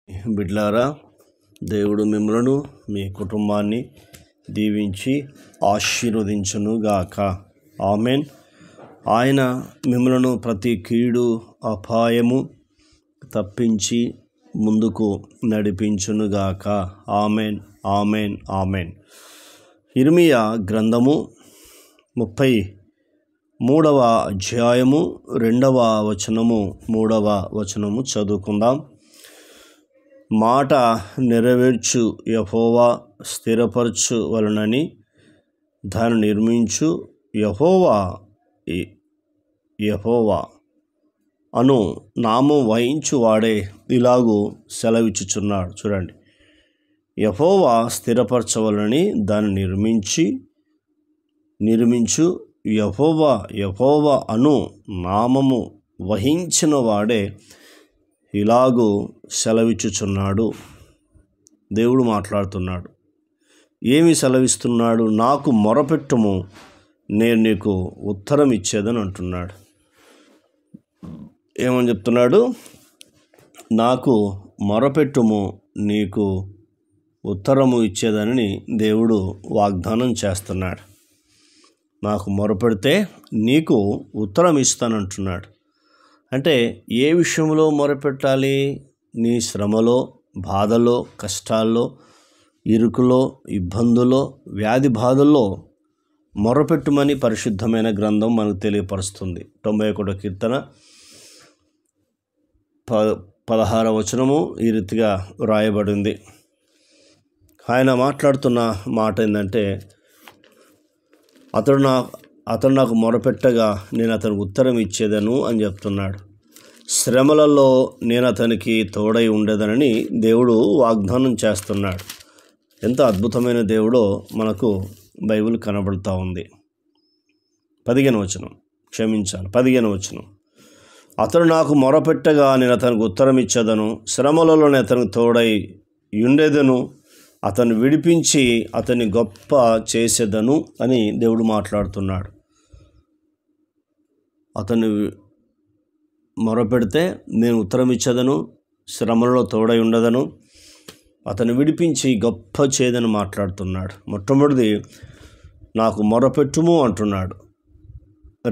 బిడ్లారా, దేవుడు మిమ్మలను మీ కుటుంబాన్ని దీవించి ఆశీర్వదించునుగాక. ఆమెన్. ఆయన మిమ్మలను ప్రతి కీడు అపాయము తప్పించి ముందుకు నడిపించునుగాక. Amen, amen, amen. ఇర్మియా గ్రంథము 33వ అధ్యాయము 2వ వచనము 3వ వచనము చదువుకుందాం. మాట నెరవేర్చు యెహోవా స్థిరపరచు వలనని దాన్ని నిర్మించు యెహోవా అను నామం వహించువాడే ఇలాగూ సెలవిచ్చుచున్నాడు. చూడండి, యెహోవా స్థిరపరచవలని దాన్ని నిర్మించు యెహోవా అను నామము వహించిన వాడే ఇలాగూ సెలవిచ్చుచున్నాడు. దేవుడు మాట్లాడుతున్నాడు. ఏమి సెలవిస్తున్నాడు? నాకు మొరపెట్టుము, నేను నీకు ఉత్తరం ఇచ్చేదని అంటున్నాడు. ఏమని చెప్తున్నాడు? నాకు మొరపెట్టుము, నీకు ఉత్తరము ఇచ్చేదని దేవుడు వాగ్దానం చేస్తున్నాడు. నాకు మొరపెడితే నీకు ఉత్తరం ఇస్తానంటున్నాడు. అంటే ఏ విషయంలో మొరపెట్టాలి? నీ శ్రమలో, బాధలో, కష్టాల్లో, ఇరుకులో, ఇబ్బందులో, వ్యాధి బాధల్లో మొరపెట్టుమని పరిశుద్ధమైన గ్రంథం మనకు తెలియపరుస్తుంది. 91వ కీర్తన 16వ వచనము ఈ రీతిగా వ్రాయబడింది. ఆయన మాట్లాడుతున్న మాట ఏంటంటే, అతడు నాకు మొరపెట్టగా నేను అతనికి ఉత్తరం ఇచ్చేదను అని చెప్తున్నాడు. శ్రమలలో నేను అతనికి తోడై ఉండేదనని దేవుడు వాగ్దానం చేస్తున్నాడు. ఎంత అద్భుతమైన దేవుడో మనకు బైబిల్ కనబడుతూ ఉంది. 15వ వచనం. అతడు నాకు మొరపెట్టగా నేను అతనికి ఉత్తరం ఇచ్చేదను, శ్రమలలో నేను అతనికి తోడై ఉండేదను, అతన్ని విడిపించి అతన్ని గొప్ప చేసేదను అని దేవుడు మాట్లాడుతున్నాడు. అతన్ని మొరపెడితే నేను ఉత్తరం ఇచ్చేదను, శ్రమలలో తోడై ఉండదను, అతన్ని విడిపించి గొప్ప చేయదని మాట్లాడుతున్నాడు. మొట్టమొదటిది నాకు మొరపెట్టుము అంటున్నాడు.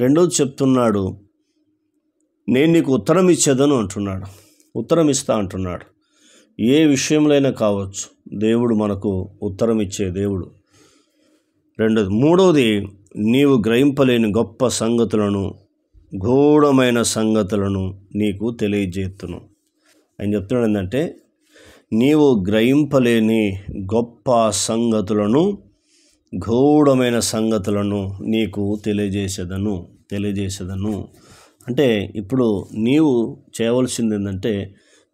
రెండోది చెప్తున్నాడు, నేను నీకు ఉత్తరం ఇచ్చేదను అంటున్నాడు. ఉత్తరం ఇస్తా అంటున్నాడు. ఏ విషయంలో కావచ్చు, దేవుడు మనకు ఉత్తరం ఇచ్చే దేవుడు. మూడవది, నీవు గ్రహింపలేని గొప్ప సంగతులను, గూఢమైన సంగతులను నీకు తెలియజేస్తును. ఆయన చెప్తున్నాడు ఏంటంటే, నీవు గ్రహింపలేని గొప్ప సంగతులను, గూఢమైన సంగతులను నీకు తెలియజేసేదను. అంటే ఇప్పుడు నీవు చేయవలసింది ఏంటంటే,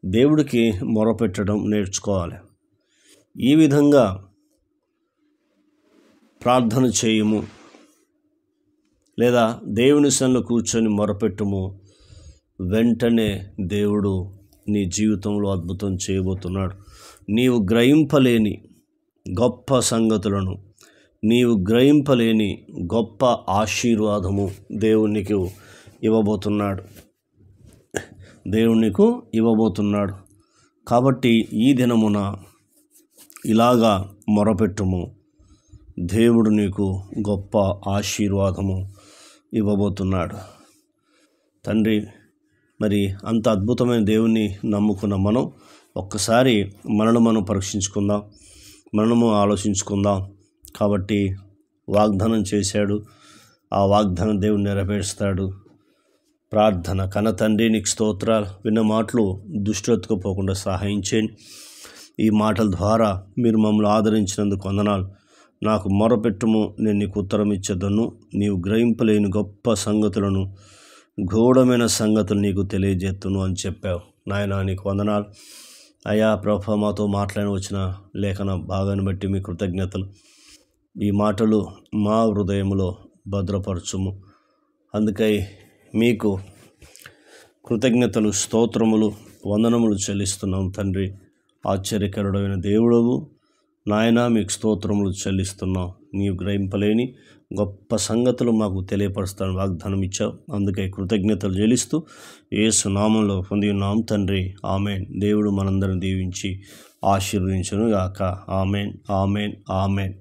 దేవుడికి మొరపెట్టడం నేర్చుకోవాలి. ఈ విధంగా ప్రార్థన చేయము, లేదా దేవుని సన్నిధిలో కూర్చొని మొరపెట్టుము. వెంటనే దేవుడు నీ జీవితంలో అద్భుతం చేయబోతున్నాడు. నీవు గ్రహింపలేని గొప్ప సంగతులను, నీవు గ్రహింపలేని గొప్ప ఆశీర్వాదము దేవుడు నీకు ఇవ్వబోతున్నాడు. కాబట్టి ఈ దినమున ఇలాగా మొరపెట్టుము, దేవుడు నీకు గొప్ప ఆశీర్వాదము ఇవ్వబోతున్నాడు. తండ్రి, మరి అంత అద్భుతమైన దేవుణ్ణి నమ్ముకున్న మనం ఒక్కసారి మనం పరీక్షించుకుందాం, మనము ఆలోచించుకుందాం. కాబట్టి వాగ్దానం చేశాడు, ఆ వాగ్దానం దేవుడు నెరవేరుస్తాడు. ప్రార్థన. కన్న తండ్రి, నీకు స్తోత్రాలు. విన్న మాటలు దుష్టెత్తుకుపోకుండా సహాయం చేయండి. ఈ మాటల ద్వారా మీరు మమ్మల్ని ఆదరించినందుకు వందనాలు. నాకు మొరపెట్టుము, నేను నీకు ఉత్తరం ఇచ్చేదను, నీవు గ్రహింపలేని గొప్ప సంగతులను, గూఢమైన సంగతులు నీకు తెలియజేస్తును అని చెప్పావు. నాయనా, నీకు వందనాలు. అయా ప్రభు, మాతో మాట్లాడి వచ్చిన లేఖన భాగాన్ని బట్టి మీ కృతజ్ఞతలు. ఈ మాటలు మా హృదయంలో భద్రపరచుము. అందుకై మీకు కృతజ్ఞతలు, స్తోత్రములు, వందనములు చెల్లిస్తున్నాం తండ్రి. ఆశ్చర్యకరుడైన దేవుడవు, నాయనా మీకు స్తోత్రములు చెల్లిస్తున్నాం. నీవు గ్రహింపలేని గొప్ప సంగతులు మాకు తెలియపరుస్తాను వాగ్దానం ఇచ్చావు. అందుకే కృతజ్ఞతలు చెల్లిస్తూ యేసు నామంలో పొంది ఉన్నాం తండ్రి. ఆమెన్. దేవుడు మనందరిని దీవించి ఆశీర్వదించును గాక. Amen, amen, amen.